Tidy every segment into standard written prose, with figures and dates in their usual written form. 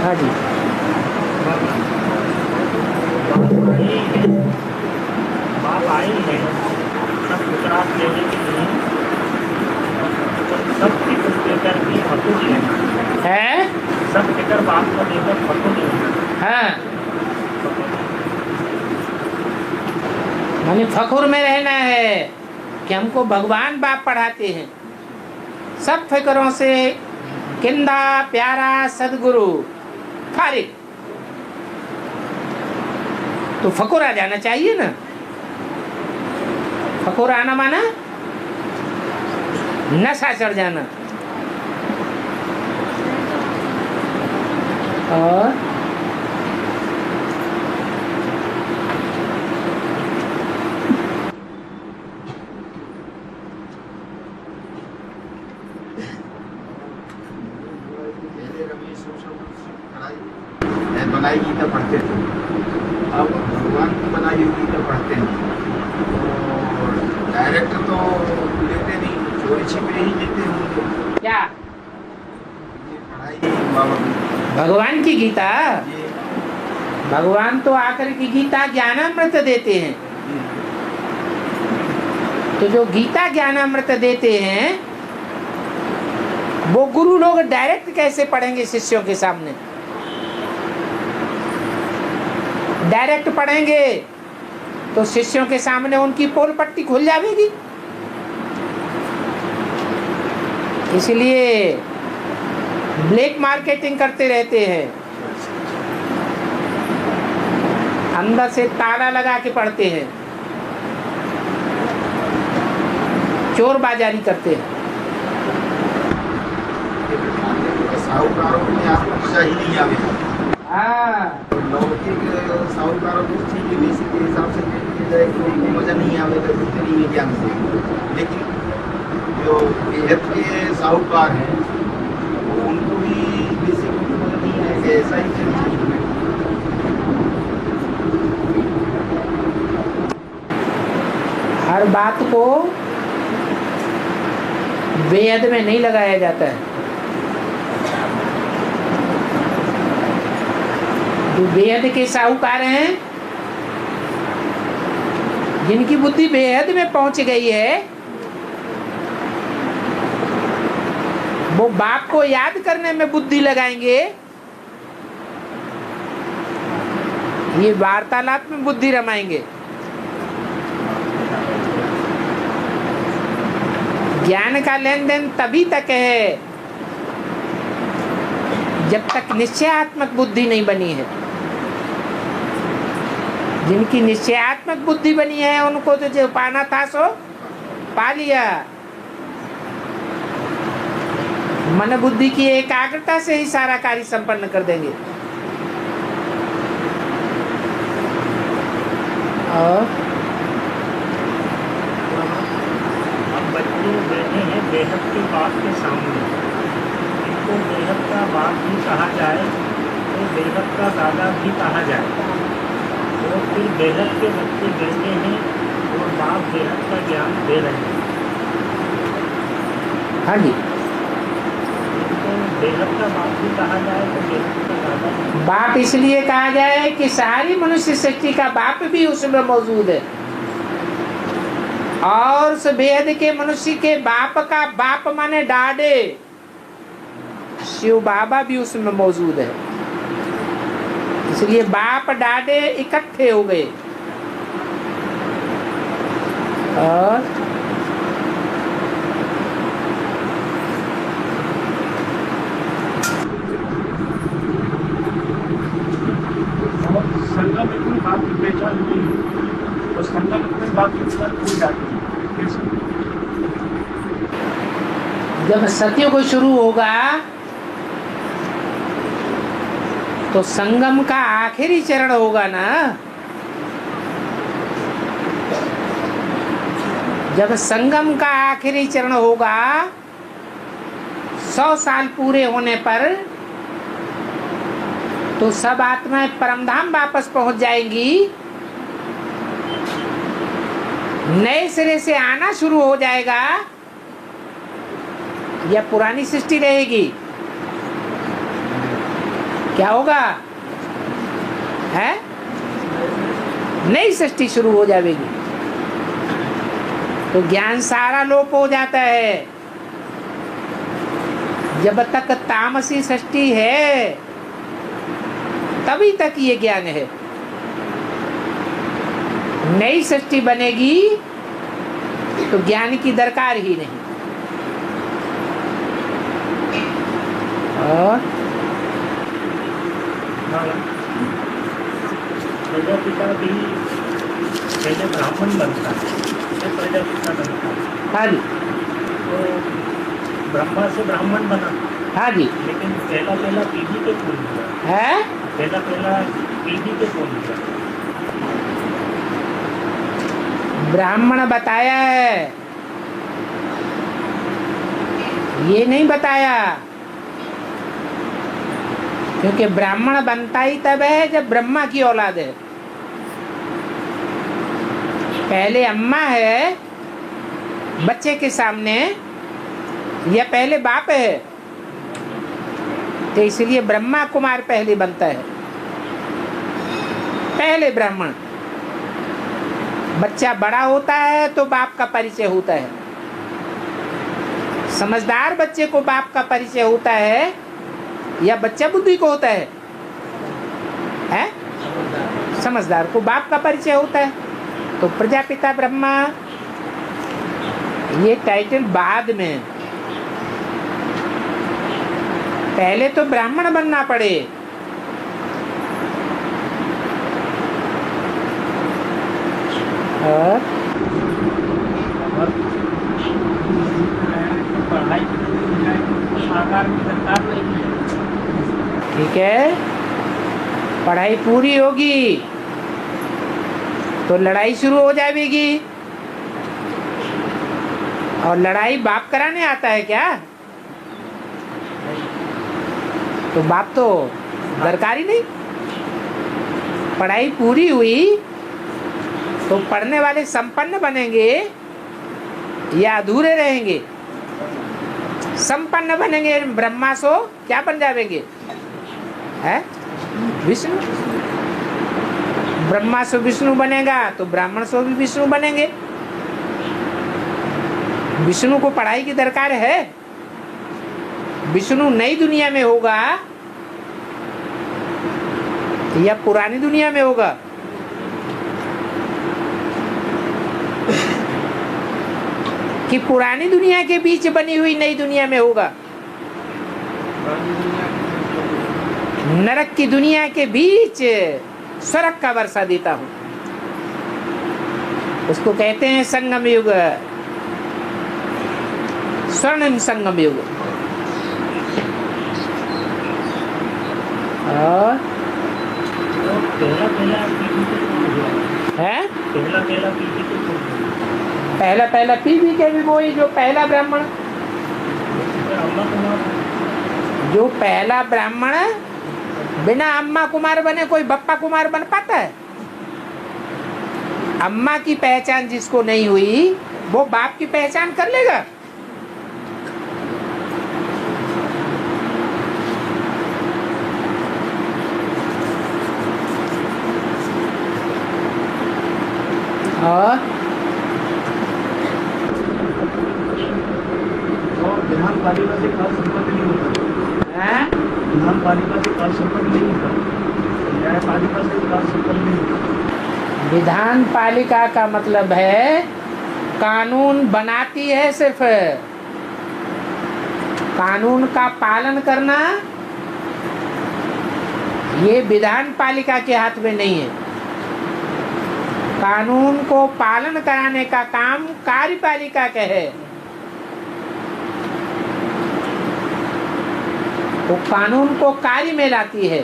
हाँ जी। बाप आई है सब गुजरात लेने के लिए, सब फिक्र लेकर के फतू है। सब फिक्र बाप को लेकर फतू हाँ, माने फखुर में रहना है कि हमको भगवान बाप पढ़ाते हैं। सब फिक्रों से किंदा प्यारा सदगुरु फारिग। तो फखुर आ जाना चाहिए ना। फखुर आना माना नशा चढ़ जाना। और बनाई गीता पढ़ते थे, अब भगवान की बनाई हुई गीता पढ़ते हैं। और डायरेक्ट तो लेते नहीं, चोरी छिपे ही लेते हैं। क्या पढ़ाई बाबा भगवान की गीता? भगवान तो आकर की गीता ज्ञानामृत देते हैं। तो जो गीता ज्ञानामृत देते हैं वो गुरु लोग डायरेक्ट कैसे पढ़ेंगे शिष्यों के सामने? डायरेक्ट पढ़ेंगे तो शिष्यों के सामने उनकी पोल पट्टी खुल जाएगी। इसलिए ब्लैक मार्केटिंग करते रहते हैं, अंदर से ताला लगा के पढ़ते हैं, चोर बाजारी करते हैं। साहूकारों में आत्मविश्वास ही नहीं आवेगा। हाँ, लौकिक साहूकारों को ठीक है, बेसिक के हिसाब से देखा जाए तो उनको मजा नहीं आवेगा जितनी में ज्ञान से। लेकिन जो बेहद के साहूकार हैं वो उनको भी बेसिक मजा नहीं है कि ऐसा ही चीज। हर बात को बेहद में नहीं लगाया जाता है। जो बेहद के साहूकार हैं, जिनकी बुद्धि बेहद में पहुंच गई है, वो बाप को याद करने में बुद्धि लगाएंगे, ये वार्तालाप में बुद्धि रमाएंगे। ज्ञान का लेन देन तभी तक है जब तक निश्चयात्मक बुद्धि नहीं बनी है। जिनकी निश्चयात्मक बुद्धि बनी है उनको तो जो पाना था सो पा लिया। मन बुद्धि की एकाग्रता से ही सारा कार्य संपन्न कर देंगे। और अब बच्चे बैठे हैं बेहद के बाप के सामने, इनको बेहद का बाप भी कहा जाए तो बेहद का दादा भी कहा जाए। तो फिर बेहद के बच्चे बैठे हैं और बाप बेहद का ज्ञान दे रहे हैं। हाँ जी, तो बेहद का बाप भी कहा जाए तो बेहद का दादा भी। बाप इसलिए कहा जाए कि सारी मनुष्य सृष्टि का बाप भी उसमें मौजूद है, और उस बेहद के मनुष्य के बाप का बाप माने डाडे शिव बाबा भी उसमें मौजूद है। इसलिए बाप डाडे इकट्ठे हो गए। और संगम इतनी बात की पहचान नहीं है, तो संगम इतनी बात की पहचान हो जाती है। जब सत्युग शुरू होगा तो संगम का आखिरी चरण होगा ना। जब संगम का आखिरी चरण होगा 100 साल पूरे होने पर तो सब आत्माएं परमधाम वापस पहुंच जाएंगी। नए सिरे से आना शुरू हो जाएगा या पुरानी सृष्टि रहेगी? क्या होगा? है नई सृष्टि शुरू हो जाएगी। तो ज्ञान सारा लोप हो जाता है। जब तक तामसी सृष्टि है तभी तक ये ज्ञान है। नई सृष्टि बनेगी तो ज्ञान की दरकार ही नहीं। और प्रजापिता भी पहले ब्राह्मण बनता है, फिर प्रजापिता बनता है। हाँ जी, तो ब्रह्मा से ब्राह्मण बना, हाँ जी, लेकिन पहला पीढ़ी के कौन हुआ? है पहला पीढ़ी के कौन हुआ? ब्राह्मण बताया है, ये नहीं बताया। क्योंकि ब्राह्मण बनता ही तब है जब ब्रह्मा की औलाद है। पहले अम्मा है बच्चे के सामने या पहले बाप है, तो इसलिए ब्रह्मा कुमार पहले बनता है, पहले ब्राह्मण। बच्चा बड़ा होता है तो बाप का परिचय होता है। समझदार बच्चे को बाप का परिचय होता है या बच्चा बुद्धि को होता है? समझदार को बाप का परिचय होता है। तो प्रजापिता ब्रह्मा ये टाइटल बाद में, पहले तो ब्राह्मण बनना पड़े। और पढ़ाई आकार की दरकार नहीं है। ठीक है, पढ़ाई पूरी होगी तो लड़ाई शुरू हो जाएगी। और लड़ाई बाप कराने आता है क्या? तो बाप तो दरकार ही नहीं। पढ़ाई पूरी हुई तो पढ़ने वाले संपन्न बनेंगे या अधूरे रहेंगे? संपन्न बनेंगे। ब्रह्मा सो क्या बन जाएंगे? है विष्णु। ब्रह्मा सो विष्णु बनेगा तो ब्राह्मण सो भी विष्णु बनेंगे। विष्णु को पढ़ाई की दरकार है? विष्णु नई दुनिया में होगा या पुरानी दुनिया में होगा? कि पुरानी दुनिया के बीच बनी हुई नई दुनिया में होगा? नरक की दुनिया के बीच स्वर्ग का वर्षा देता हूं, उसको कहते हैं संगम युग, स्वर्णिम संगम युग। और है पहला पीढ़ी के भी वही जो पहला ब्राह्मण, जो पहला ब्राह्मण बिना अम्मा कुमार बने कोई बप्पा कुमार बन पाता है? अम्मा की पहचान जिसको नहीं हुई वो बाप की पहचान कर लेगा? और विधान पालिका से खास संपर्क नहीं होता। विधान पालिका से खास संपर्क नहीं होता। न्यायपालिका से खास संपर्क नहीं होता। विधान पालिका का मतलब है कानून बनाती है, सिर्फ कानून का पालन करना ये विधान पालिका के हाथ में नहीं है। कानून को पालन कराने का काम कार्यपालिका का है। वो कानून को कार्य में लाती है।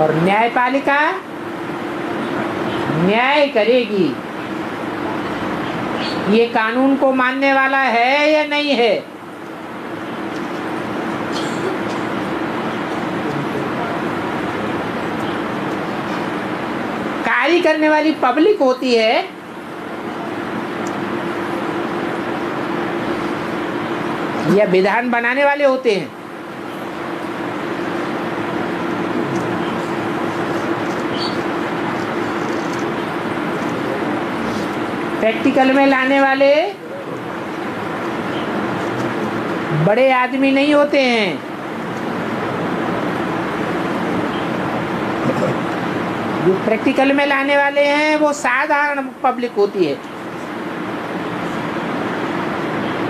और न्यायपालिका न्याय करेगी, ये कानून को मानने वाला है या नहीं है। कार्य करने वाली पब्लिक होती है या विधान बनाने वाले होते हैं। प्रैक्टिकल में लाने वाले बड़े आदमी नहीं होते हैं, जो प्रैक्टिकल में लाने वाले हैं वो साधारण पब्लिक होती है।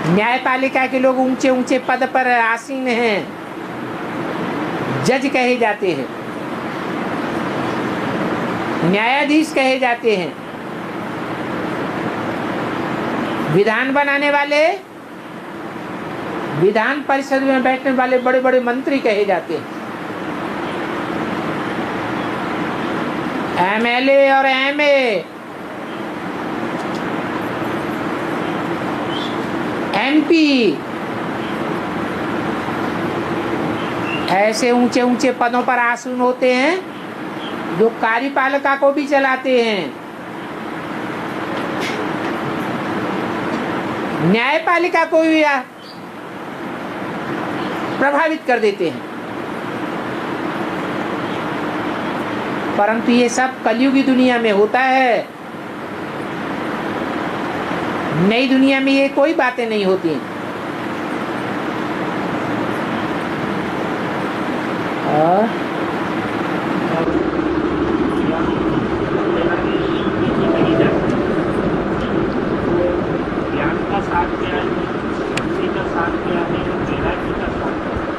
न्यायपालिका के लोग ऊंचे ऊंचे पद पर आसीन हैं, जज कहे जाते हैं, न्यायाधीश कहे जाते हैं। विधान बनाने वाले, विधान परिषद में बैठने वाले बड़े बड़े मंत्री कहे जाते हैं। एमएलए और एमए, एमपी, ऐसे ऊंचे ऊंचे पदों पर आसीन होते हैं, जो कार्यपालिका को भी चलाते हैं, न्यायपालिका को भी प्रभावित कर देते हैं। परंतु ये सब कलयुगी दुनिया में होता है। नई दुनिया में ये कोई बातें नहीं होती। और ज्ञान का साथ क्या है, भक्ति का साथ क्या है, वैराग्य का साथ क्या है?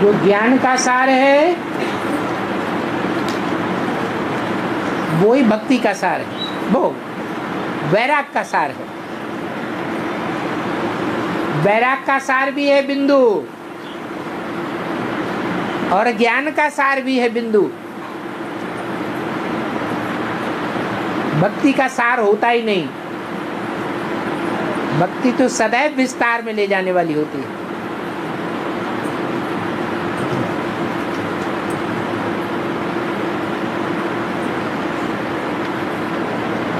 जो ज्ञान का सार है वो ही भक्ति का सार है, वो वैराग का सार है। वैराग का सार भी है बिंदु, और ज्ञान का सार भी है बिंदु। भक्ति का सार होता ही नहीं। भक्ति तो सदैव विस्तार में ले जाने वाली होती है।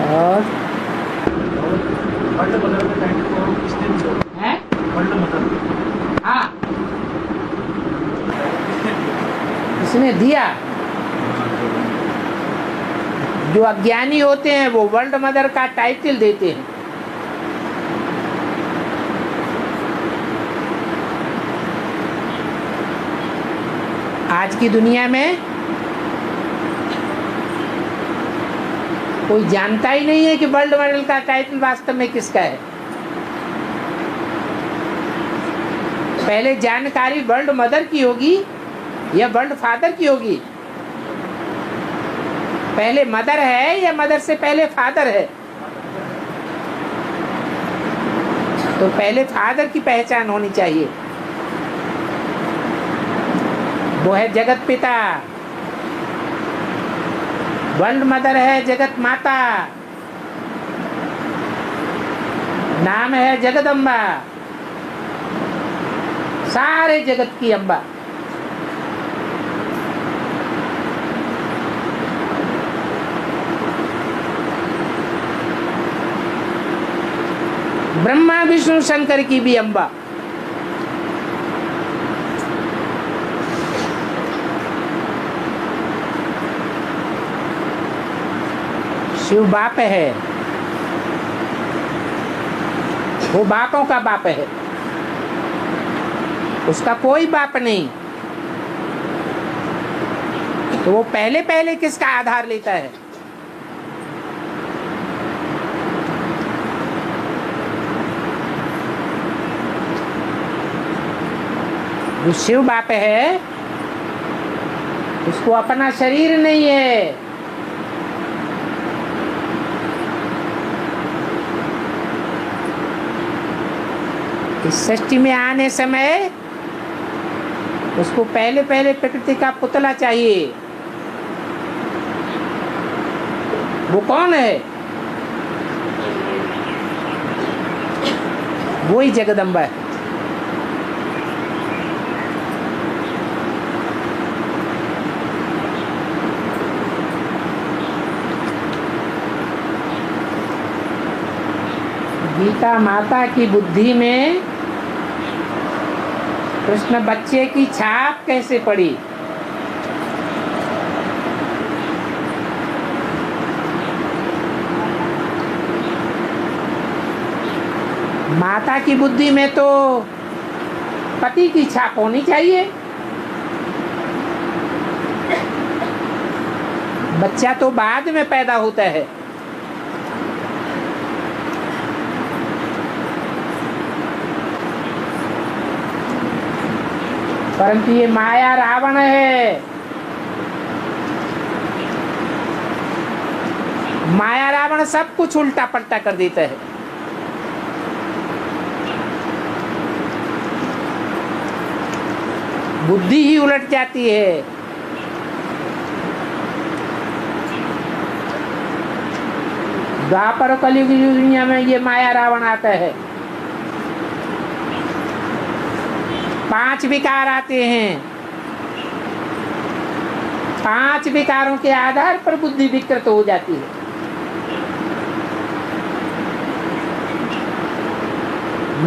और वर्ल्ड मदर का टाइटल को किसने दिया है? World mother? हाँ, इसने दिया। जो अज्ञानी होते हैं वो वर्ल्ड मदर का टाइटल देते हैं। आज की दुनिया में कोई जानता ही नहीं है कि वर्ल्ड मॉडल का टाइटल वास्तव में किसका है। पहले जानकारी वर्ल्ड मदर की होगी या वर्ल्ड फादर की होगी? पहले मदर है या मदर से पहले फादर है? तो पहले फादर की पहचान होनी चाहिए। वो है जगत पिता। वर्ल्ड मदर है जगत माता, नाम है जगदम्बा, सारे जगत की अम्बा। ब्रह्मा विष्णु शंकर की भी अम्बा। शिव बाप है, वो बापों का बाप है, उसका कोई बाप नहीं। तो वो पहले पहले किसका आधार लेता है? जो शिव बाप है उसको अपना शरीर नहीं है। इस सृष्टि में आने समय उसको पहले पहले प्रकृति का पुतला चाहिए। वो कौन है? वो ही जगदम्बा है। गीता माता की बुद्धि में कृष्ण बच्चे की छाप कैसे पड़ी? माता की बुद्धि में तो पति की छाप होनी चाहिए। बच्चा तो बाद में पैदा होता है। परंतु ये माया रावण है। माया रावण सब कुछ उल्टा पलटा कर देता है। बुद्धि ही उलट जाती है। द्वापर कलयुग की दुनिया में ये माया रावण आता है। 5 विकार आते हैं। 5 विकारों के आधार पर बुद्धि विकृत हो जाती है।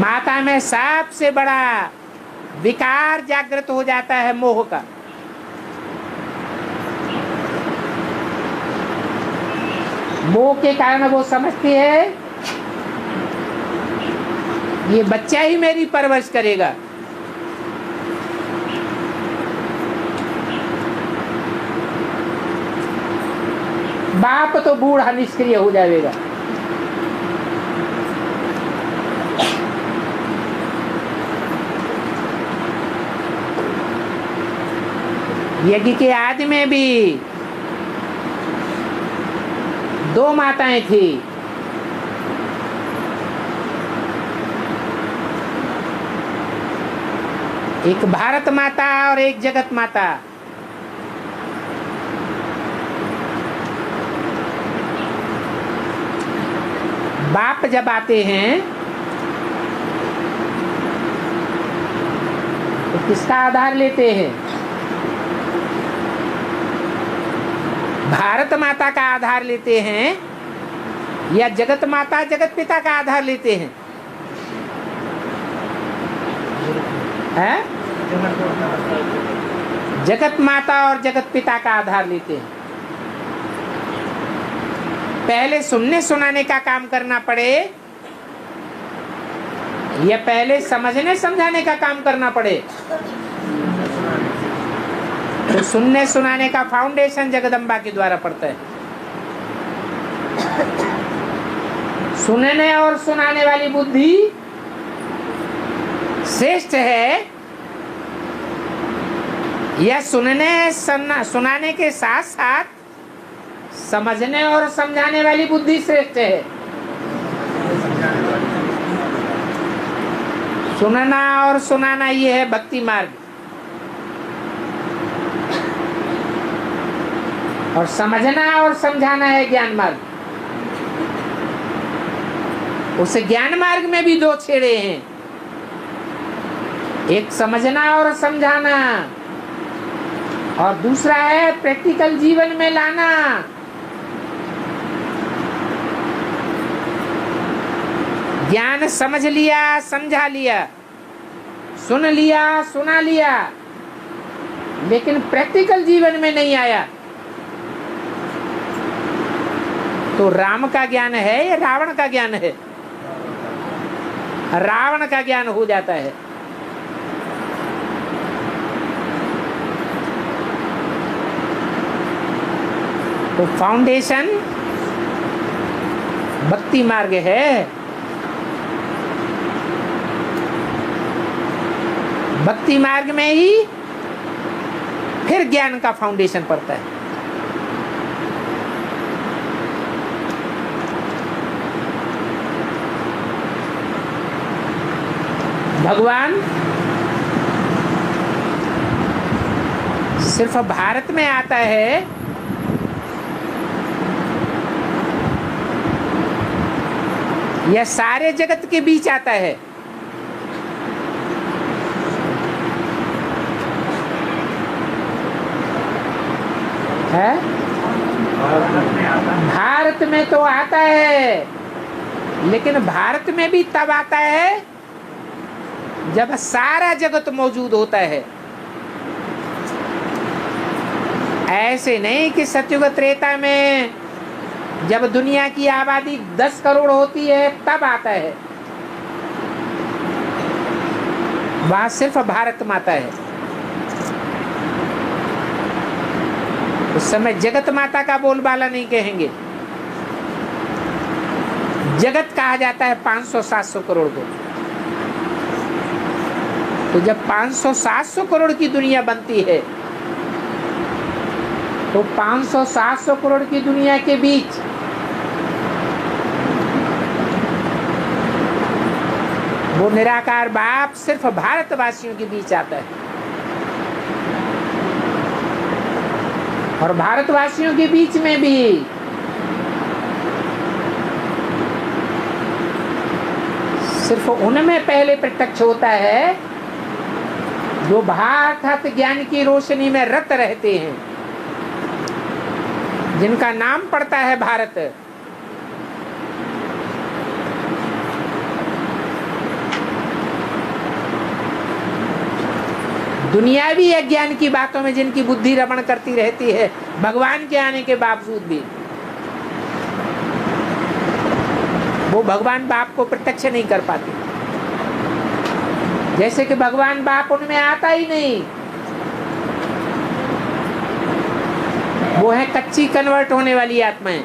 माता में सबसे बड़ा विकार जागृत हो जाता है मोह का। मोह के कारण वो समझती है ये बच्चा ही मेरी परवरिश करेगा। बाप तो बूढ़ा निष्क्रिय हो जाएगा। यज्ञ के आदि में भी 2 माताएं थी। एक भारत माता और एक जगत माता। बाप जब आते हैं तो किसका आधार लेते हैं? भारत माता का आधार लेते हैं या जगत माता जगत पिता का आधार लेते हैं? जगत माता और जगत पिता का आधार लेते हैं। पहले सुनने सुनाने का काम करना पड़े या पहले समझने समझाने का काम करना पड़े? तो सुनने सुनाने का फाउंडेशन जगदम्बा के द्वारा पड़ता है। सुनने और सुनाने वाली बुद्धि श्रेष्ठ है या सुनाने के साथ साथ समझने और समझाने वाली बुद्धि श्रेष्ठ है? सुनना और सुनाना ये है भक्ति मार्ग, और समझना और समझाना है ज्ञान मार्ग। उस ज्ञान मार्ग में भी 2 छेड़े हैं, एक समझना और समझाना और दूसरा है प्रैक्टिकल जीवन में लाना। ज्ञान समझ लिया, समझा लिया, सुन लिया, सुना लिया, लेकिन प्रैक्टिकल जीवन में नहीं आया तो राम का ज्ञान है या रावण का ज्ञान है? रावण का ज्ञान हो जाता है। तो फाउंडेशन भक्ति मार्ग है। भक्ति मार्ग में ही फिर ज्ञान का फाउंडेशन पड़ता है। भगवान सिर्फ भारत में आता है या सारे जगत के बीच आता है? भारत में तो आता है, लेकिन भारत में भी तब आता है जब सारा जगत मौजूद होता है। ऐसे नहीं कि सतयुग त्रेता में जब दुनिया की आबादी 10 करोड़ होती है तब आता है। वहां सिर्फ भारत माता है। उस समय जगत माता का बोलबाला नहीं कहेंगे। जगत कहा जाता है 500-700 करोड़ को। तो जब 500-700 करोड़ की दुनिया बनती है तो 500-700 करोड़ की दुनिया के बीच वो निराकार बाप सिर्फ भारतवासियों के बीच आता है। और भारतवासियों के बीच में भी सिर्फ उनमें पहले प्रत्यक्ष होता है जो भारत ज्ञान की रोशनी में रत रहते हैं, जिनका नाम पड़ता है भारत। दुनियावी अज्ञान की बातों में जिनकी बुद्धि रमण करती रहती है भगवान के आने के बावजूद भी, वो भगवान बाप को प्रत्यक्ष नहीं कर पाते। जैसे कि भगवान बाप उनमें आता ही नहीं। वो है कच्ची कन्वर्ट होने वाली आत्माएं।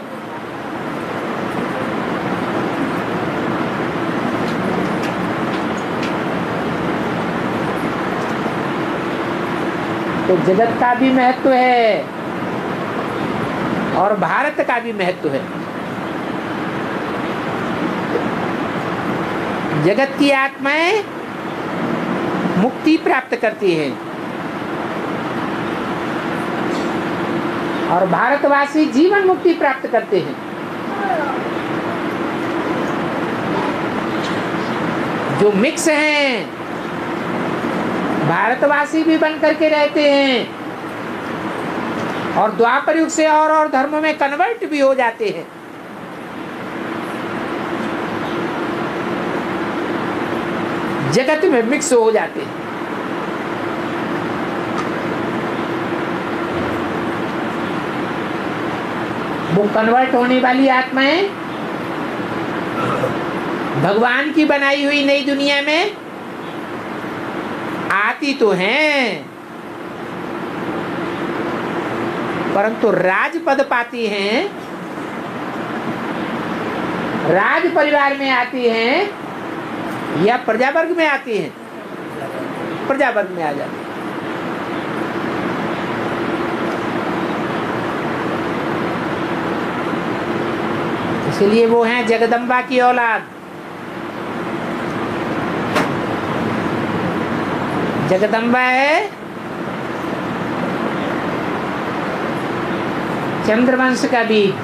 तो जगत का भी महत्व है और भारत का भी महत्व है। जगत की आत्माएं मुक्ति प्राप्त करती हैं और भारतवासी जीवन मुक्ति प्राप्त करते हैं। जो मिक्स हैं भारतवासी भी बन करके रहते हैं और द्वापर युग से और धर्मों में कन्वर्ट भी हो जाते हैं। जगत में मिक्स हो जाते हैं। वो कन्वर्ट होने वाली आत्माएं भगवान की बनाई हुई नई दुनिया में आती तो हैं, परंतु राजपद पाती हैं, राज परिवार में आती हैं या प्रजा वर्ग में आती हैं? प्रजा वर्ग में आ जाती है। इसलिए वो हैं जगदम्बा की औलाद। जगदम्बा है चंद्रवंश का बीज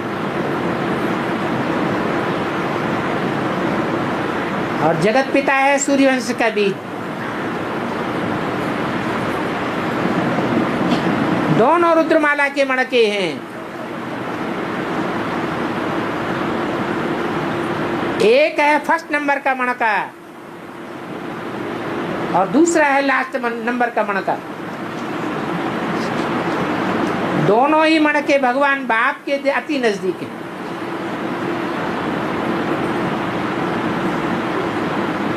और जगत पिता है सूर्यवंश का बीज। दोनों रुद्रमाला के मणके हैं। एक है फर्स्ट नंबर का मणका और दूसरा है लास्ट नंबर का मणका। दोनों ही मणके भगवान बाप के अति नजदीक हैं।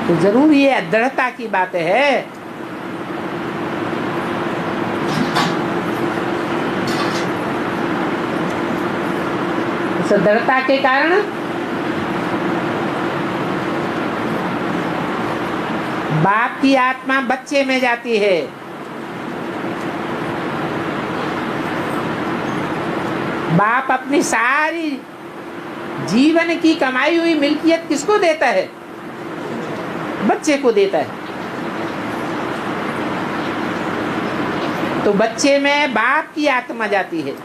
तो जरूर ये दृढ़ता की बात है। इस दृढ़ता के कारण बाप की आत्मा बच्चे में जाती है। बाप अपनी सारी जीवन की कमाई हुई मिल्कियत किसको देता है? बच्चे को देता है। तो बच्चे में बाप की आत्मा जाती है।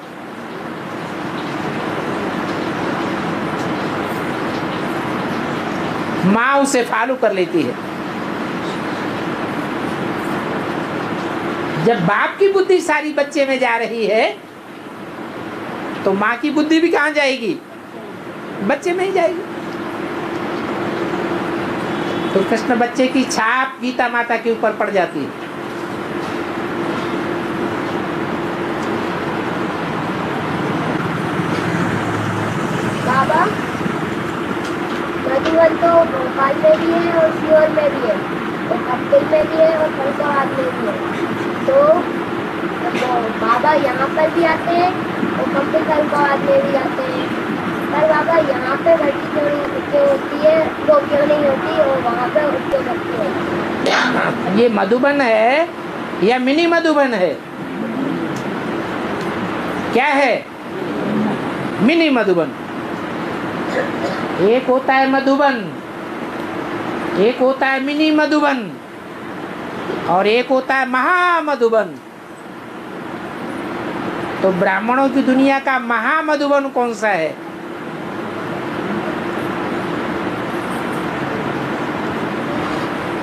माँ उसे फॉलो कर लेती है। जब बाप की बुद्धि सारी बच्चे में जा रही है तो माँ की बुद्धि भी कहाँ जाएगी? बच्चे में ही जाएगी। तो कृष्ण बच्चे की छाप गीता माता के ऊपर पड़ जाती है। बाबा मधुबन तो भोपाल में भी है और सीहोर में भी है और कपिल में भी है और फरीदाबाद में भी है। तो बाबा यहाँ पर भी आते हैं और कपिल फरीदाबाद में भी आते हैं। पर बाबा यहाँ पे भट्टी क्यों होती है, वो क्यों नहीं होती और वहाँ पे क्यों होती है? ये मधुबन है या मिनी मधुबन है? क्या है? मिनी मधुबन। एक होता है मधुबन, एक होता है मिनी मधुबन और एक होता है महामधुबन। तो ब्राह्मणों की दुनिया का महामधुबन कौन सा है?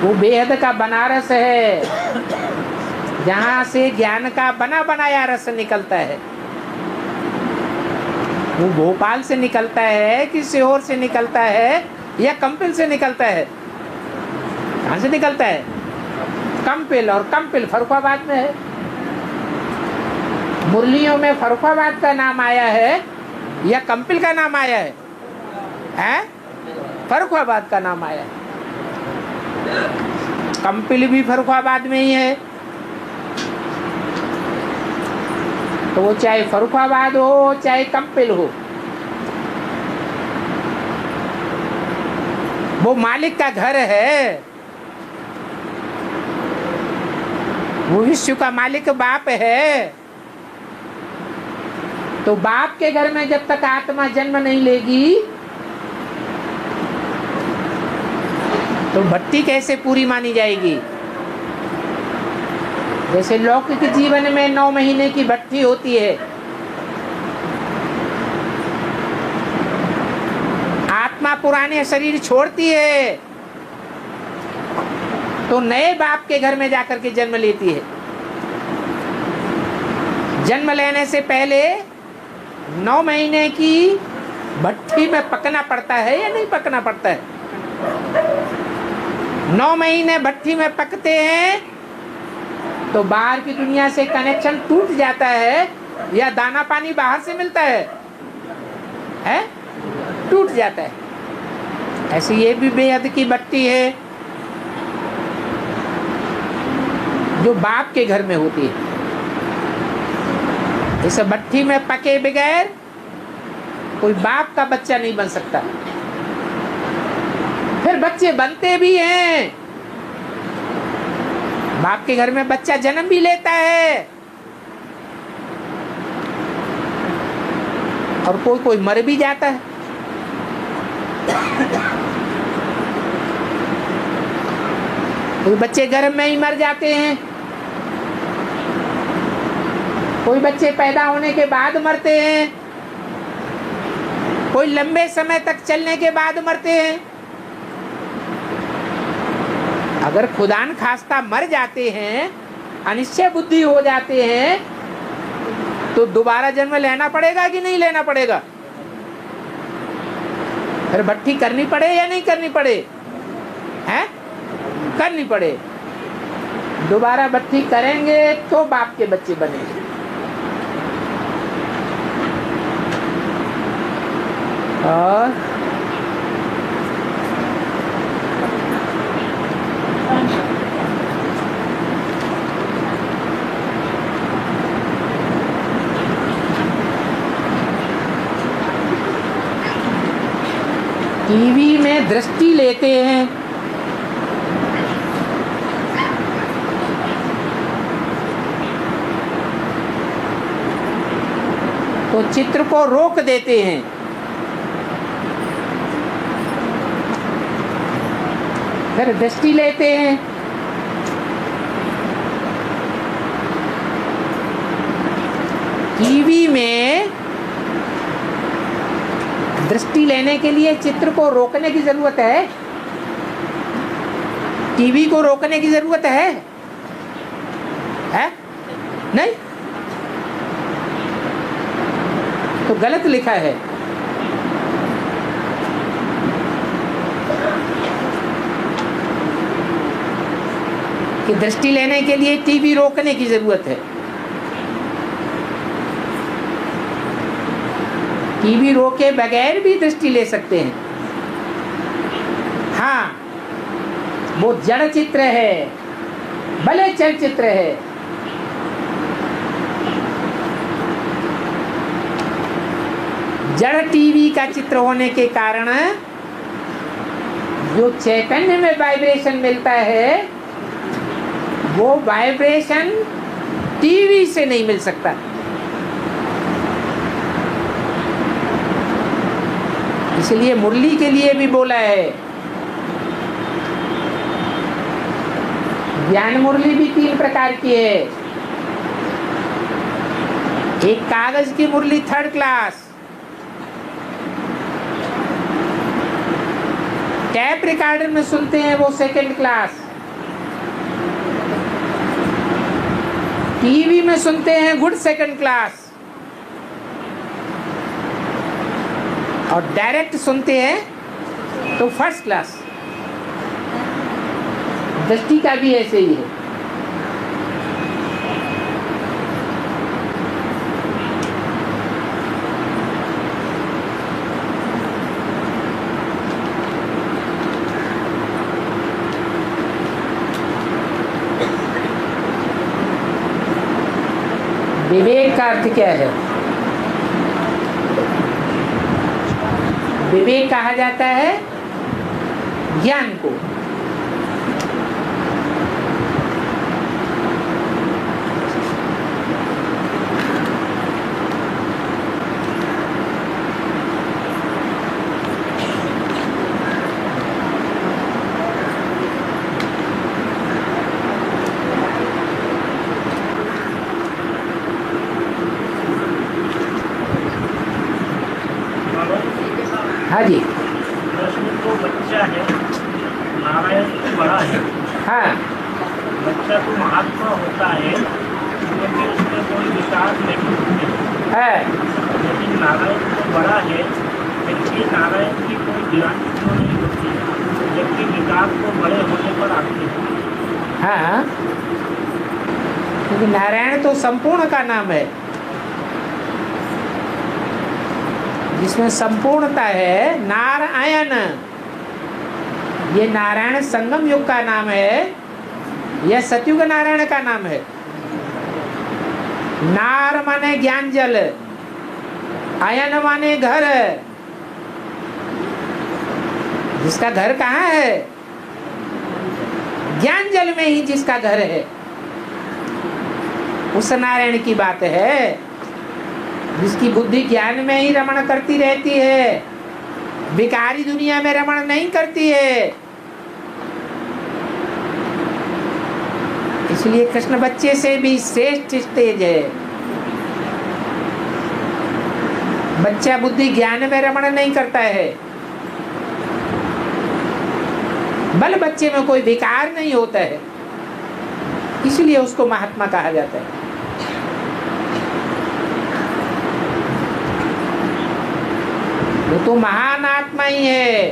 वो बेहद का बनारस है, जहां से ज्ञान का बना बनाया रस निकलता है। वो भोपाल से निकलता है कि सीहोर से निकलता है या कंपिल से निकलता है? कहां से निकलता है? कंपिल, और कंपिल फर्रुखाबाद में है। मुरलियों में फर्रुखाबाद का नाम आया है या कंपिल का नाम आया है? हैं? फर्रुखाबाद का नाम आया है। कंपिल भी फर्रुखाबाद में ही है। तो वो चाहे फर्रुखाबाद हो चाहे कंपिल हो, वो मालिक का घर है। वो विश्व का मालिक बाप है। तो बाप के घर में जब तक आत्मा जन्म नहीं लेगी तो भट्टी कैसे पूरी मानी जाएगी? जैसे लौकिक जीवन में 9 महीने की भट्टी होती है, आत्मा पुराने शरीर छोड़ती है तो नए बाप के घर में जाकर के जन्म लेती है। जन्म लेने से पहले 9 महीने की भट्टी में पकना पड़ता है या नहीं पकना पड़ता है? 9 महीने भट्टी में पकते हैं तो बाहर की दुनिया से कनेक्शन टूट जाता है या दाना पानी बाहर से मिलता है? टूट जाता है। ऐसे ये भी बेहद की भट्टी है जो बाप के घर में होती है। इस भट्टी में पके बगैर कोई बाप का बच्चा नहीं बन सकता। फिर बच्चे बनते भी हैं, बाप के घर में बच्चा जन्म भी लेता है और कोई कोई मर भी जाता है। कोई बच्चे गर्भ में ही मर जाते हैं, कोई बच्चे पैदा होने के बाद मरते हैं, कोई लंबे समय तक चलने के बाद मरते हैं। अगर खुदान खास्ता मर जाते हैं, अनिश्चय बुद्धि हो जाते हैं, तो दोबारा जन्म लेना पड़ेगा कि नहीं लेना पड़ेगा? फिर भट्टी करनी पड़े या नहीं करनी पड़े? हैं? करनी पड़े। दोबारा भट्टी करेंगे तो बाप के बच्चे बनेंगे। और टीवी में दृष्टि लेते हैं तो चित्र को रोक देते हैं। फिर दृष्टि लेते हैं, टीवी में दृष्टि लेने के लिए चित्र को रोकने की जरूरत है? टीवी को रोकने की जरूरत है? नहीं। तो गलत लिखा है। कि दृष्टि लेने के लिए टीवी रोकने की जरूरत है। टीवी रोके बगैर भी दृष्टि ले सकते हैं। हाँ, वो जड़ चित्र है, भले चलचित्र है, जड़ टीवी का चित्र होने के कारण जो चैतन्य में वाइब्रेशन मिलता है वो वाइब्रेशन टीवी से नहीं मिल सकता। इसलिए मुरली के लिए भी बोला है, ज्ञान मुरली भी 3 प्रकार की है। एक कागज की मुरली 3rd क्लास, टैप रिकॉर्डर में सुनते हैं वो 2nd क्लास, टीवी में सुनते हैं गुड 2nd क्लास, और डायरेक्ट सुनते हैं तो 1st क्लास। दृष्टि का भी ऐसे ही है। विवेक का अर्थ क्या है? विवेक कहा जाता है ज्ञान को। हाँ जी। कृष्ण तो बच्चा है, नारायण तो बड़ा है। हाँ, बच्चा तो महात्मा होता है क्योंकि उसमें कोई विकास नहीं होती है, है। लेकिन नारायण तो बड़ा है फिर भी नारायण की कोई गिरानी क्यों नहीं होती है, जबकि विकास तो बड़े होने पर आती है। हाँ, क्योंकि नारायण तो संपूर्ण का नाम है, जिसमें संपूर्णता है। नारायण, ये नारायण संगम युग का नाम है, यह सतयुग नारायण का नाम है। नार माने ज्ञान जल, आयन माने घर। जिसका घर कहाँ है? ज्ञान जल में ही जिसका घर है, उस नारायण की बात है। जिसकी बुद्धि ज्ञान में ही रमण करती रहती है, विकारी दुनिया में रमण नहीं करती है। इसलिए कृष्ण बच्चे से भी श्रेष्ठ स्टेज है। बच्चा बुद्धि ज्ञान में रमण नहीं करता है, बल बच्चे में कोई विकार नहीं होता है, इसलिए उसको महात्मा कहा जाता है। वो तो महान आत्मा ही है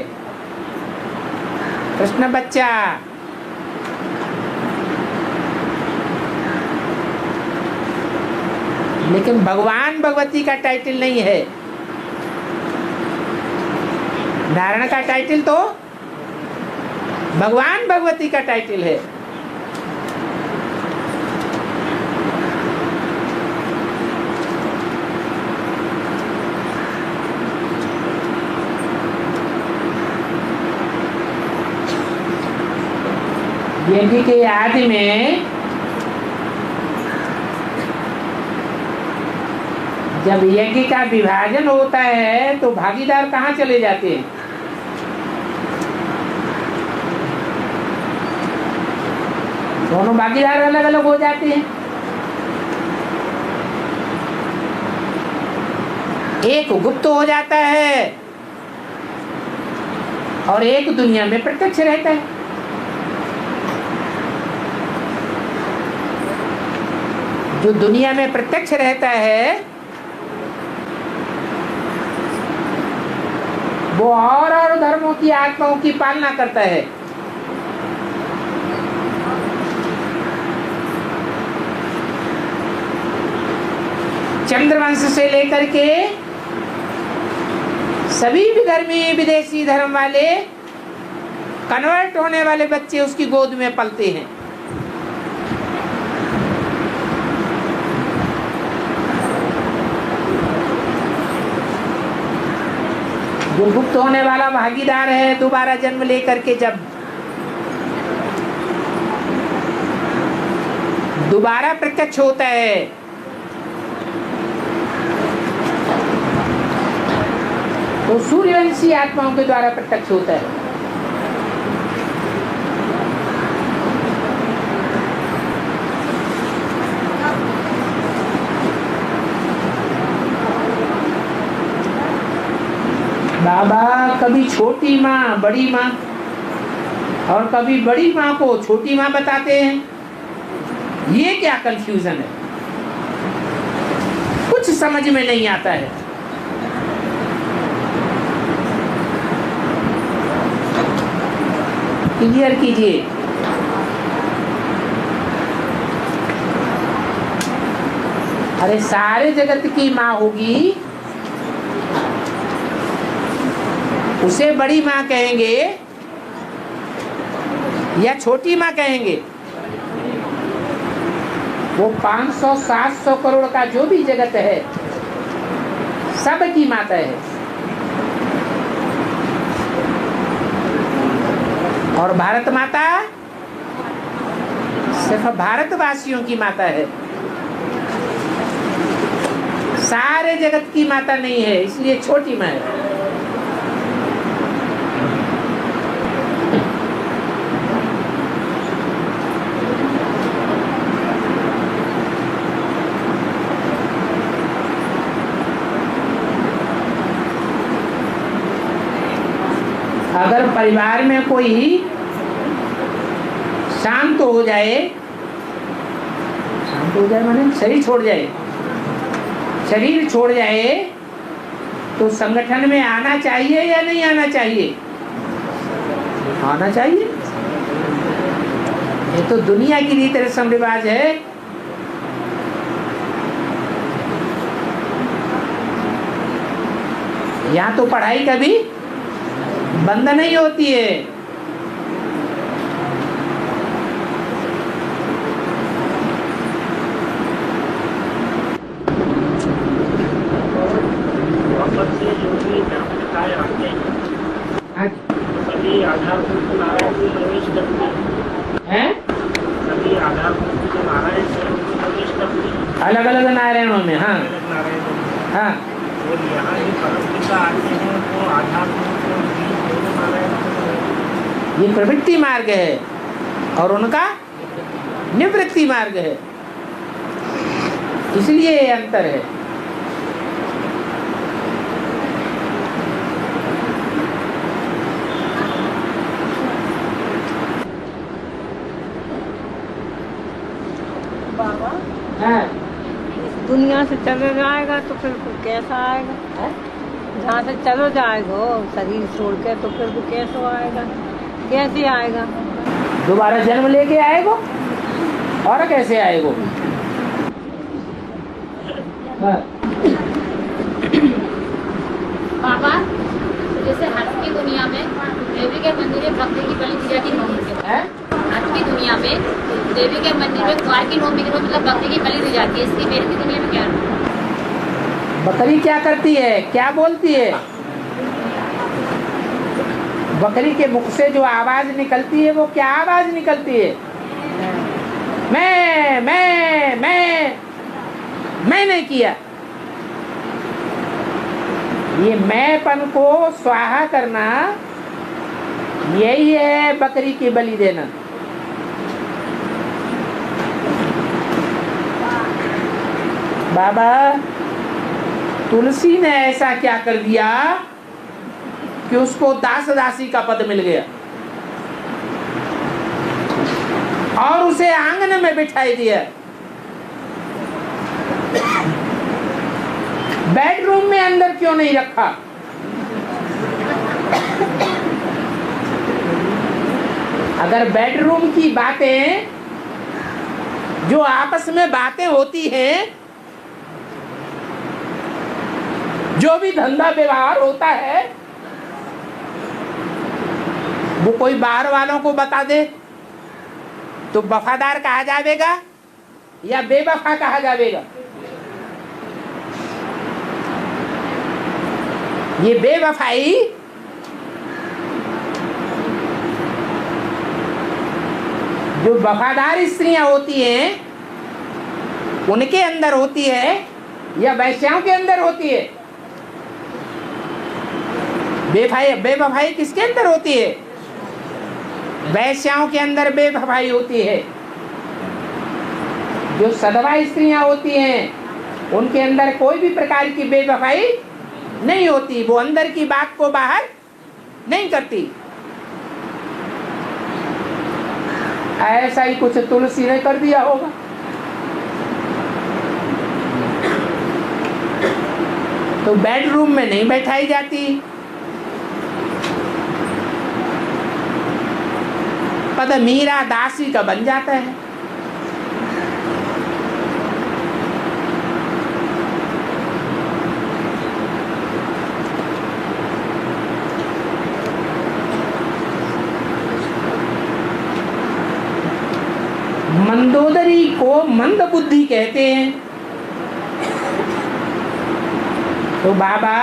कृष्ण बच्चा। लेकिन भगवान भगवती का टाइटल नहीं है। नारायण का टाइटल तो भगवान भगवती का टाइटल है। यज्ञ के आदि में जब यज्ञ का विभाजन होता है तो भागीदार कहाँ चले जाते हैं? दोनों भागीदार अलग अलग हो जाते हैं। एक गुप्त हो जाता है और एक दुनिया में प्रत्यक्ष रहता है। जो दुनिया में प्रत्यक्ष रहता है वो और धर्मों की आत्माओं की पालना करता है। चंद्रवंश से लेकर के सभी विधर्मी विदेशी धर्म वाले कन्वर्ट होने वाले बच्चे उसकी गोद में पलते हैं। जो गुप्त होने वाला भागीदार है दोबारा जन्म लेकर के जब दोबारा प्रत्यक्ष होता है तो सूर्यवंशी आत्माओं के द्वारा प्रत्यक्ष होता है। बाबा कभी छोटी माँ बड़ी माँ और कभी बड़ी माँ को छोटी माँ बताते हैं। ये क्या कंफ्यूजन है, कुछ समझ में नहीं आता है। क्लियर कीजिए। अरे सारे जगत की माँ होगी, उसे बड़ी माँ कहेंगे या छोटी माँ कहेंगे? वो 500-700 करोड़ का जो भी जगत है सब की माता है, और भारत माता सिर्फ भारतवासियों की माता है, सारे जगत की माता नहीं है, इसलिए छोटी माँ है। अगर परिवार में कोई शांत हो जाए, शांत हो जाए माने शरीर छोड़ जाए, शरीर छोड़ जाए तो संगठन में आना चाहिए या नहीं आना चाहिए? आना चाहिए। ये तो दुनिया की रीत रस्म रिवाज है। यहाँ तो पढ़ाई कभी बंद नहीं होती है। सभी आधारभूत नारायण में प्रवेश करते हैं, सभी आधारभूत जो नारायण है उनमें प्रवेश करते अलग अलग नारायणों में। हाँ नारायण में। हाँ, और यहाँ जो परम पिता आते हैं वो आधारभूत और बीज दोनों नारायण में। ये प्रवृत्ति मार्ग है और उनका निवृत्ति मार्ग है, इसलिए ये अंतर है। बाबा हाँ, दुनिया से चले जाएगा तो फिर कैसा आएगा? जहाँ से चलो जाएगा शरीर छोड़ के तो फिर वो कैसे आएगा? कैसे आएगा? दोबारा जन्म लेके आएगो और कैसे आएगो? हाँ। बाबा जैसे हट की दुनिया में देवी के मंदिर में भक्ति की बलि दी जाती है, हट की दुनिया में देवी के मंदिर में कुआर की नौमी के रोज मतलब बकरी की बलि दी जाती है, इसकी मेरे की दुनिया में क्या है? बकरी क्या करती है, क्या बोलती है? बकरी के मुख से जो आवाज निकलती है वो क्या आवाज निकलती है? मैंने किया। ये मैंपन को स्वाहा करना, यही है बकरी की बलि देना। बाबा तुलसी ने ऐसा क्या कर दिया कि उसको दास दासी का पद मिल गया और उसे आंगन में बिठाई दिया। बेडरूम में अंदर क्यों नहीं रखा? अगर बेडरूम की बातें जो आपस में बातें होती हैं जो भी धंधा व्यवहार होता है वो कोई बाहर वालों को बता दे तो वफादार कहा जाएगा या बेवफा कहा जाएगा? ये बेवफाई जो वफादार स्त्रियां होती हैं उनके अंदर होती है या वैश्याओं के अंदर होती है? बेवफाई किसके अंदर होती है? वैश्याओं के अंदर बेवफाई होती है। जो सधवा स्त्रियां होती हैं उनके अंदर कोई भी प्रकार की बेवफाई नहीं होती, वो अंदर की बात को बाहर नहीं करती। ऐसा ही कुछ तुलसी ने कर दिया होगा। तो बेडरूम में नहीं बैठाई जाती, पद मीरा दासी का बन जाता है। मंदोदरी को मंद बुद्धि कहते हैं। तो बाबा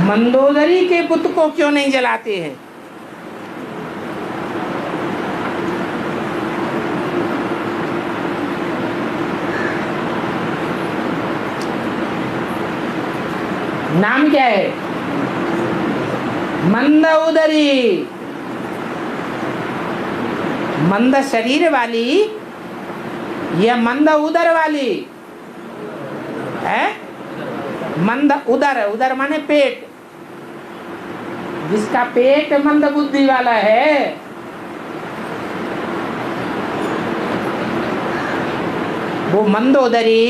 मंदोदरी के बुत को क्यों नहीं जलाते हैं? नाम क्या है? मंद उदरी, मंद शरीर वाली या मंद उदर वाली है? मंद उदर, उदर माने पेट, जिसका पेट मंद बुद्धि वाला है वो मंदोदरी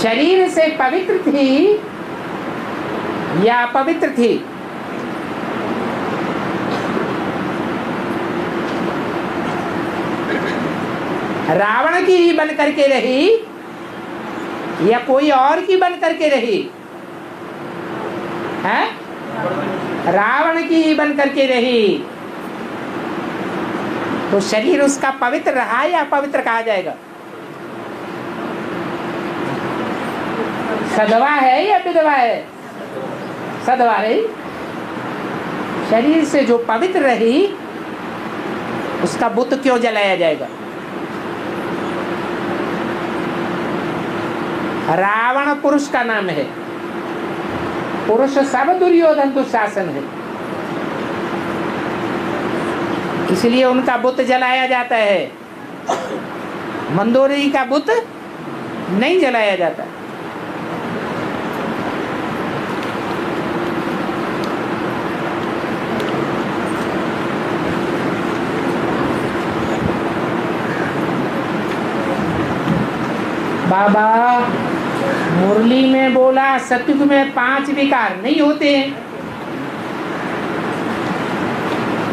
शरीर से पवित्र थी या अपवित्र थी? रावण की ही बन करके रही या कोई और की बन करके रही है? रावण की ही बन करके रही। तो शरीर उसका पवित्र रहा या अपवित्र कहा जाएगा? सधवा है या विधवा है? सधवा रही। शरीर से जो पवित्र रही उसका बुत क्यों जलाया जाएगा? रावण पुरुष का नाम है, पुरुष सब दुर्योधन दुशासन है, इसलिए उनका बुत जलाया जाता है। मंदोदरी का बुत नहीं जलाया जाता। बाबा मुरली में बोला सतयुग में 5 विकार नहीं होते हैं,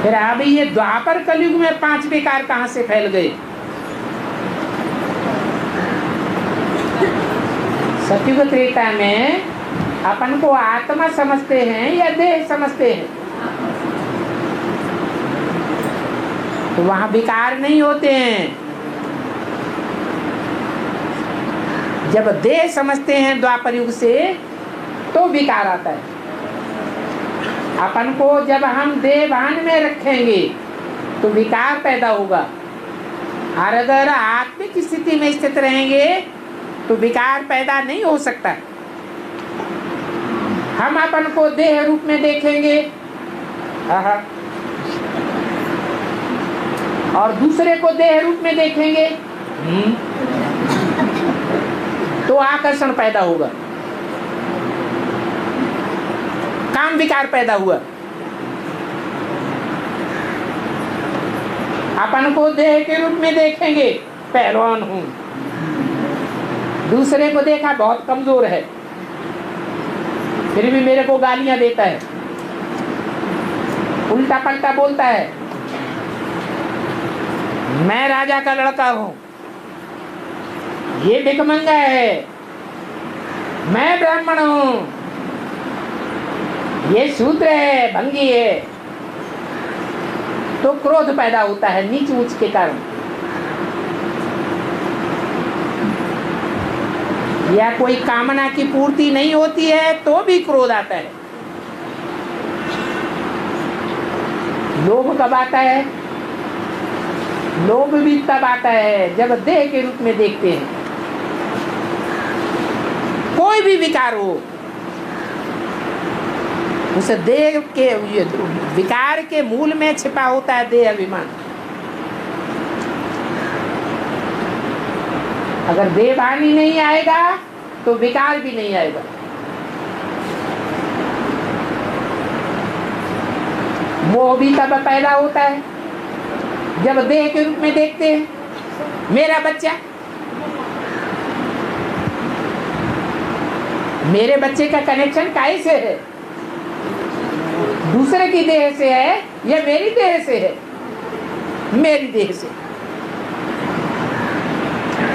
फिर अभी ये द्वापर कलयुग में 5 विकार कहां से फैल गए? सतयुग त्रेता में अपन को आत्मा समझते हैं या देह समझते हैं? तो वहां विकार नहीं होते हैं। जब देह समझते हैं द्वापर युग से तो विकार आता है। अपन को जब हम देह भान में रखेंगे तो विकार पैदा होगा, और अगर आत्मिक स्थिति में स्थित रहेंगे तो विकार पैदा नहीं हो सकता। हम अपन को देह रूप में देखेंगे और दूसरे को देह रूप में देखेंगे तो आकर्षण पैदा होगा, काम विकार पैदा हुआ। अपन को देह के रूप में देखेंगे, पहलवान हूं, दूसरे को देखा बहुत कमजोर है फिर भी मेरे को गालियां देता है, उल्टा पलटा बोलता है, मैं राजा का लड़का हूं, ये भिखमंगा है, मैं ब्राह्मण हूं, ये शूद्र है, भंगी है, तो क्रोध पैदा होता है नीच ऊंच के कारण। या कोई कामना की पूर्ति नहीं होती है तो भी क्रोध आता है। लोभ कब आता है? लोभ भी तब आता है जब देह के रूप में देखते हैं। कोई भी विकार हो, उस देह के विकार के मूल में छिपा होता है देह अभिमान। अगर देहभान ही नहीं आएगा तो विकार भी नहीं आएगा। मोह भी तब पैदा होता है जब देह के रूप में देखते हैं मेरा बच्चा, मेरे बच्चे का कनेक्शन काहे से है? दूसरे की देह से है या मेरी देह से है? मेरी देह से।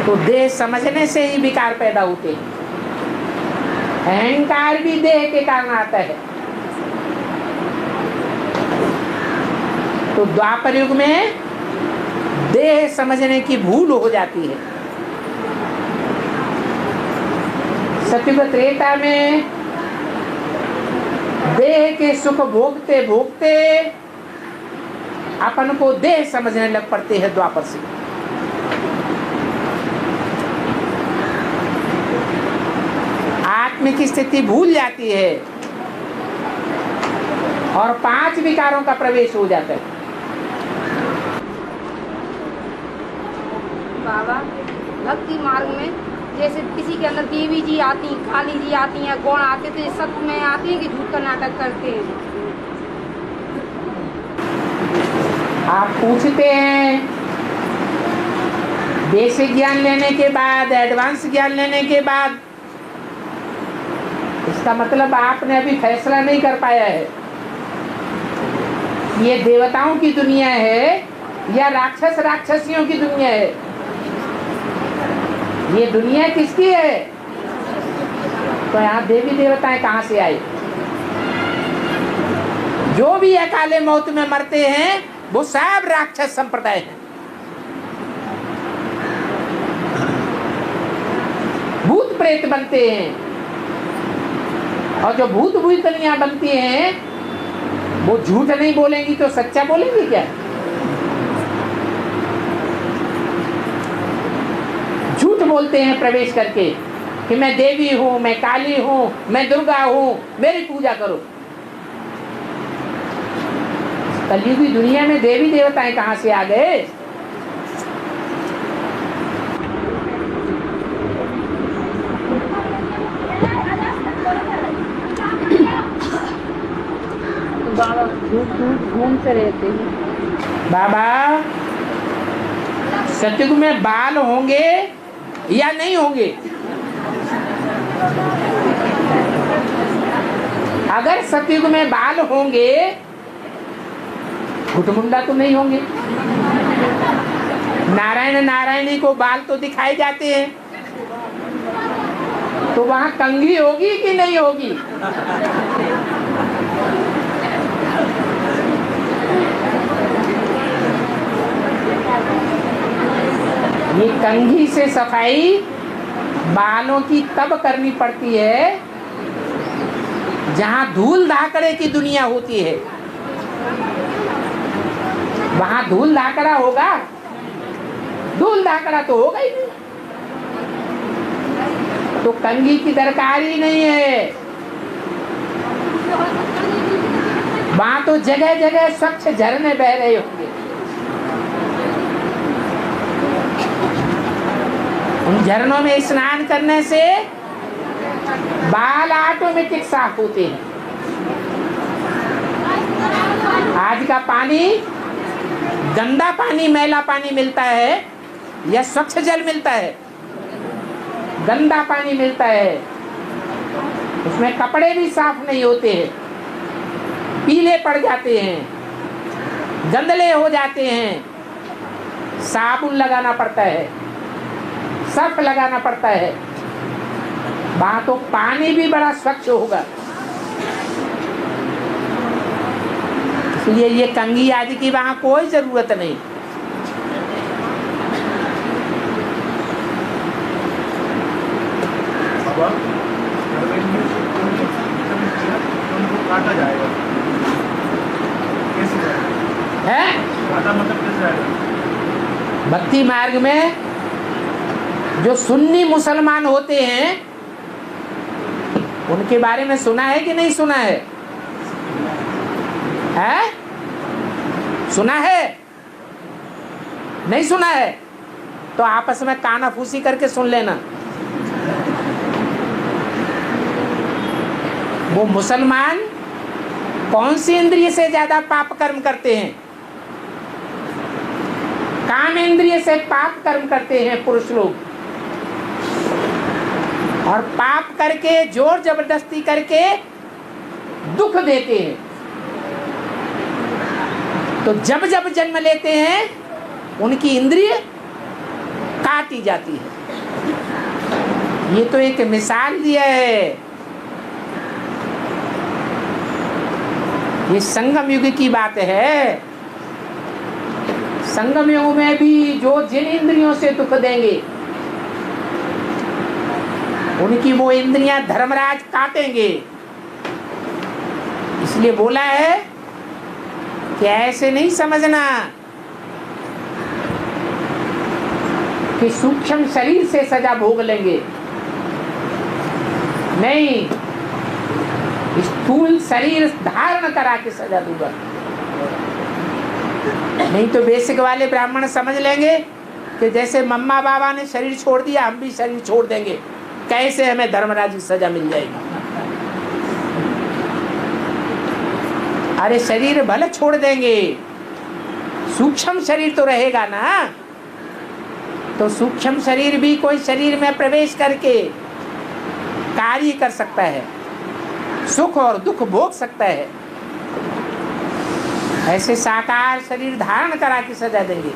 तो देह समझने से ही विकार पैदा होते हैं। अहंकार भी देह के कारण आता है। तो द्वापर युग में देह समझने की भूल हो जाती है। सतयुग त्रेता में देह के सुख भोगते भोगते अपन को देह समझने लग पड़ते हैं द्वापर से। आत्म की स्थिति भूल जाती है और 5 विकारों का प्रवेश हो जाता है। बाबा भक्ति मार्ग में जैसे किसी के अंदर देवी जी आती, काली जी आती हैं, गौण आते, तो ये सत्य में आती है कि झूठ का नाटक करते हैं? आप पूछते हैं, बेसिक ज्ञान लेने के बाद, एडवांस ज्ञान लेने के बाद, इसका मतलब आपने अभी फैसला नहीं कर पाया है ये देवताओं की दुनिया है या राक्षस राक्षसियों की दुनिया है। ये दुनिया किसकी है? तो यहाँ देवी देवताएं कहाँ से आए? जो भी अकाले मौत में मरते हैं वो सब राक्षस संप्रदाय हैं। भूत प्रेत बनते हैं और जो भूत भूतनियां बनती हैं वो झूठ नहीं बोलेंगी तो सच्चा बोलेंगी क्या? झूठ बोलते हैं प्रवेश करके कि मैं देवी हूं, मैं काली हूं, मैं दुर्गा हूं, मेरी पूजा करो। कलयुगी दुनिया में देवी देवताएं कहां से आ गए? बाबा घूमते रहते हैं। बाबा सतयुग में बाल होंगे या नहीं होंगे? अगर सतयुग में बाल होंगे, घुटमुंडा तो नहीं होंगे। नारायण नारायणी को बाल तो दिखाए जाते हैं, तो वहां कंघी होगी कि नहीं होगी? ये कंघी से सफाई बालों की तब करनी पड़ती है जहां धूल धाकड़े की दुनिया होती है। वहां धूल धाकड़ा होगा? धूल धाकड़ा तो होगा ही नहीं, तो कंघी की दरकार ही नहीं है। वहां तो जगह जगह स्वच्छ झरने बह रहे होंगे। उन झरनों में स्नान करने से बाल ऑटोमेटिक साफ होते हैं। आज का पानी गंदा पानी, मैला पानी मिलता है या स्वच्छ जल मिलता है? गंदा पानी मिलता है, उसमें कपड़े भी साफ नहीं होते हैं, पीले पड़ जाते हैं, गंदले हो जाते हैं, साबुन लगाना पड़ता है। सर्फ लगाना पड़ता है। वहां तो पानी भी बड़ा स्वच्छ होगा, इसलिए ये कंघी आदि की वहां कोई जरूरत नहीं। बाबा, अगर इनमें से कोई खत्म किया तो उनको काटा जाएगा, कैसे जाएगा? है काटा मतलब कैसे जाएगा? भक्ति मार्ग में जो सुन्नी मुसलमान होते हैं उनके बारे में सुना है कि नहीं सुना है? है? सुना है? नहीं सुना है तो आपस में कानाफूसी करके सुन लेना। वो मुसलमान कौन सी इंद्रिय से ज्यादा पाप कर्म करते हैं? काम इंद्रिय से पाप कर्म करते हैं पुरुष लोग, और पाप करके जोर जबरदस्ती करके दुख देते हैं। तो जब जब जन्म लेते हैं उनकी इंद्रिय काटी जाती है। ये तो एक मिसाल दिया है। ये संगम युग की बात है। संगम युग में भी जो जिन इंद्रियों से दुख देंगे उनकी वो इंद्रियां धर्मराज काटेंगे। इसलिए बोला है कि ऐसे नहीं समझना कि सूक्ष्म शरीर से सजा भोग लेंगे, नहीं, स्थूल शरीर धारण करा के सजा दूंगा। नहीं तो बेसिक वाले ब्राह्मण समझ लेंगे कि जैसे मम्मा बाबा ने शरीर छोड़ दिया हम भी शरीर छोड़ देंगे, कैसे हमें धर्मराज की सजा मिल जाएगी। अरे शरीर भले छोड़ देंगे, सूक्ष्म शरीर तो रहेगा ना। तो सूक्ष्म शरीर भी कोई शरीर में प्रवेश करके कार्य कर सकता है, सुख और दुख भोग सकता है। ऐसे साकार शरीर धारण करा के सजा देंगे।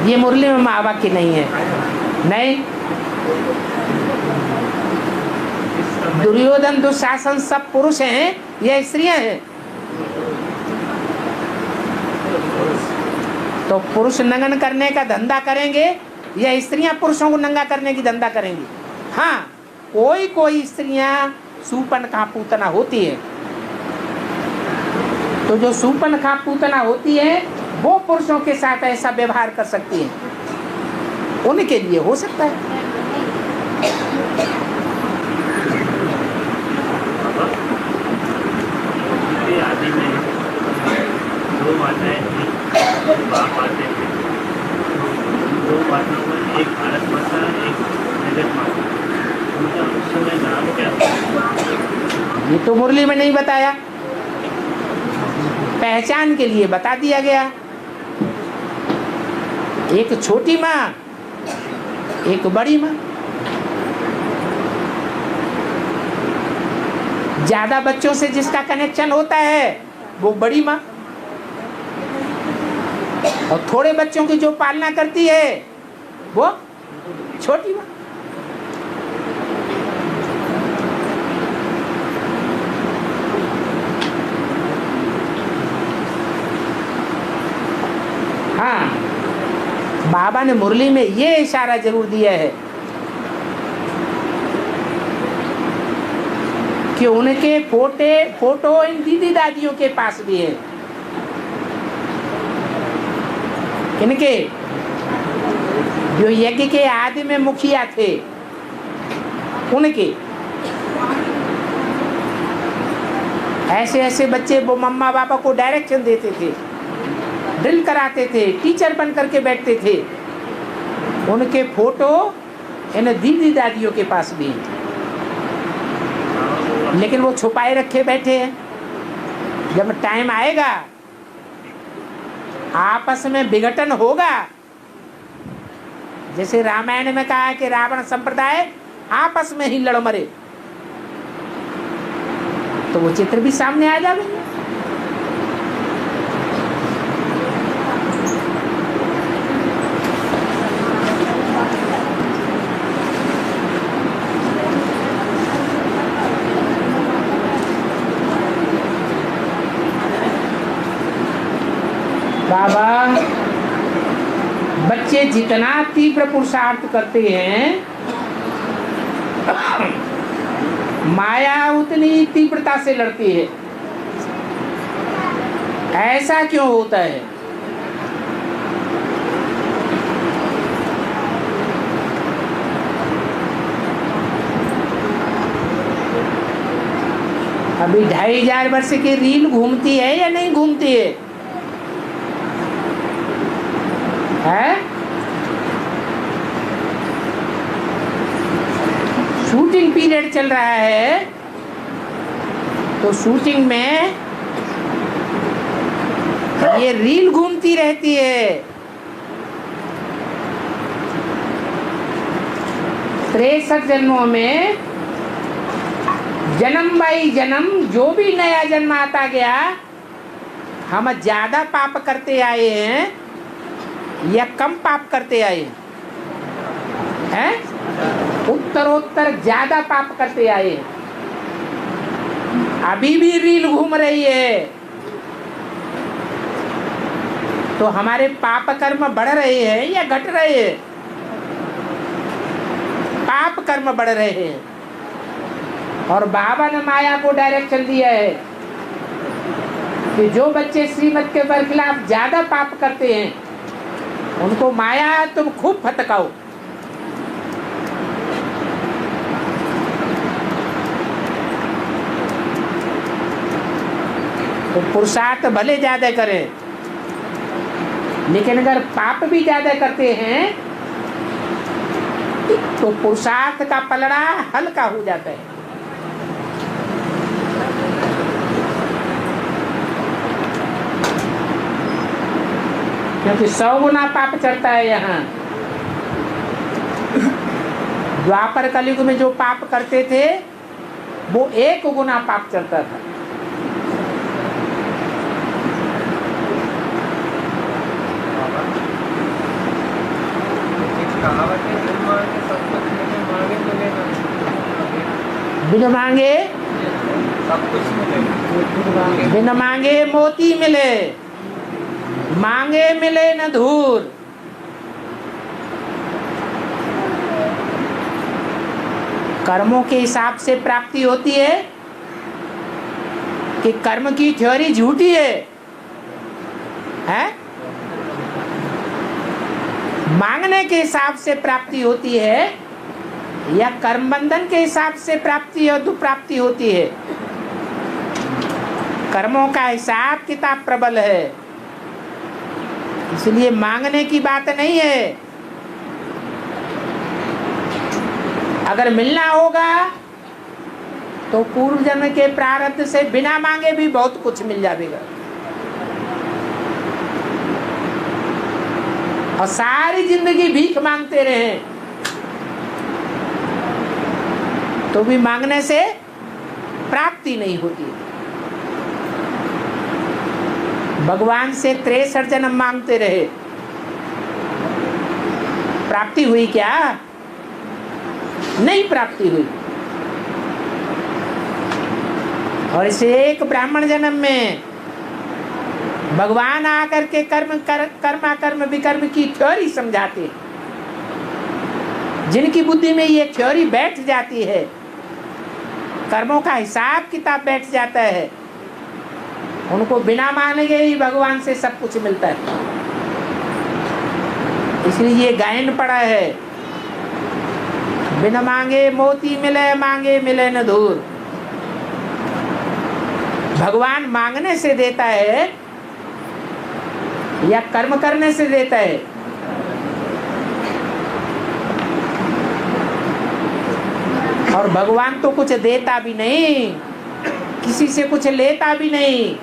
ये मुरली में मावा की नहीं है, नहीं। दुर्योधन दुशासन सब पुरुष हैं या स्त्रियां हैं? तो पुरुष नंगन करने का धंधा करेंगे या स्त्रियां पुरुषों को नंगा करने की धंधा करेंगी? हाँ, कोई कोई स्त्रियां सूपनखा पूतना होती है, तो जो सूपनखा पूतना होती है वो पुरुषों के साथ ऐसा व्यवहार कर सकती है, उनके लिए हो सकता है। आदि में दो माताएं थी, बाप आते थे, दो माताओं में एक भारत माता एक जगत माता, उनका उस समय नाम क्या था? ये तो मुरली में नहीं बताया, पहचान के लिए बता दिया गया। एक छोटी माँ एक बड़ी माँ। ज्यादा बच्चों से जिसका कनेक्शन होता है वो बड़ी माँ, और थोड़े बच्चों की जो पालना करती है वो छोटी माँ। हाँ, बाबा ने मुरली में ये इशारा जरूर दिया है कि उनके फोटो इन दीदी दादियों के पास भी है। इनके जो यज्ञ के आदि में मुखिया थे उनके, ऐसे ऐसे बच्चे वो मम्मा पापा को डायरेक्शन देते थे, ड्रिल कराते थे, टीचर बन करके बैठते थे। उनके फोटो इन दीदी दादियों के पास भी हैं, लेकिन वो छुपाए रखे बैठे हैं। जब टाइम आएगा आपस में विघटन होगा, जैसे रामायण में कहा है कि रावण संप्रदाय आपस में ही लड़ मरे, तो वो चित्र भी सामने आ जाएगा। बाबा, बच्चे जितना तीव्र पुरुषार्थ करते हैं माया उतनी तीव्रता से लड़ती है। ऐसा क्यों होता है? अभी 2500 वर्ष की रील घूमती है या नहीं घूमती है? शूटिंग पीरियड चल रहा है, तो शूटिंग में ये रील घूमती रहती है। 63 जन्मों में जन्म बाई जन्म जो भी नया जन्म आता गया, हम ज्यादा पाप करते आए हैं या कम पाप करते आए हैं? उत्तरोत्तर ज्यादा पाप करते आए हैं। अभी भी रील घूम रही है, तो हमारे पाप कर्म बढ़ रहे हैं या घट रहे हैं? पाप कर्म बढ़ रहे हैं। और बाबा ने माया को डायरेक्शन दिया है कि जो बच्चे श्रीमत के बरखिलाफ ज्यादा पाप करते हैं उनको माया तुम खूब फटकाओ। तो पुरुषार्थ भले ज्यादा करें, लेकिन अगर पाप भी ज्यादा करते हैं तो पुरुषार्थ का पलड़ा हल्का हो जाता है। क्योंकि 100 गुना पाप चढ़ता है यहाँ। द्वापर कलयुग में जो पाप करते थे वो 1 गुना पाप चढ़ता था। बिन मांगे सब कुछ मिले, बिन मांगे मोती मिले, मांगे मिले न धूर। कर्मों के हिसाब से प्राप्ति होती है कि कर्म की थ्योरी झूठी है? मांगने के हिसाब से प्राप्ति होती है या कर्म बंधन के हिसाब से प्राप्ति और दुप्राप्ति होती है? कर्मों का हिसाब किताब प्रबल है, इसलिए मांगने की बात नहीं है। अगर मिलना होगा तो पूर्व जन्म के प्रारब्ध से बिना मांगे भी बहुत कुछ मिल जाएगा। और सारी जिंदगी भीख मांगते रहे तो भी मांगने से प्राप्ति नहीं होती। भगवान से 63 जन्म मांगते रहे, प्राप्ति हुई क्या? नहीं प्राप्ति हुई। और इसे एक ब्राह्मण जन्म में भगवान आकर के कर्म विकर्म की थ्योरी समझाते हैं। जिनकी बुद्धि में ये थ्योरी बैठ जाती है, कर्मों का हिसाब किताब बैठ जाता है, उनको बिना मांगे ही भगवान से सब कुछ मिलता है। इसलिए ये गायन पड़ा है, बिन मांगे मोती मिले, मांगे मिले न धूर। भगवान मांगने से देता है या कर्म करने से देता है? और भगवान तो कुछ देता भी नहीं, किसी से कुछ लेता भी नहीं,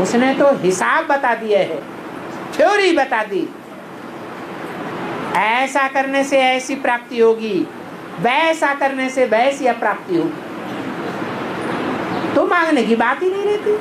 उसने तो हिसाब बता दिया है, थ्योरी बता दी। ऐसा करने से ऐसी प्राप्ति होगी, वैसा करने से वैसी प्राप्ति होगी। तो मांगने की बात ही नहीं रहती।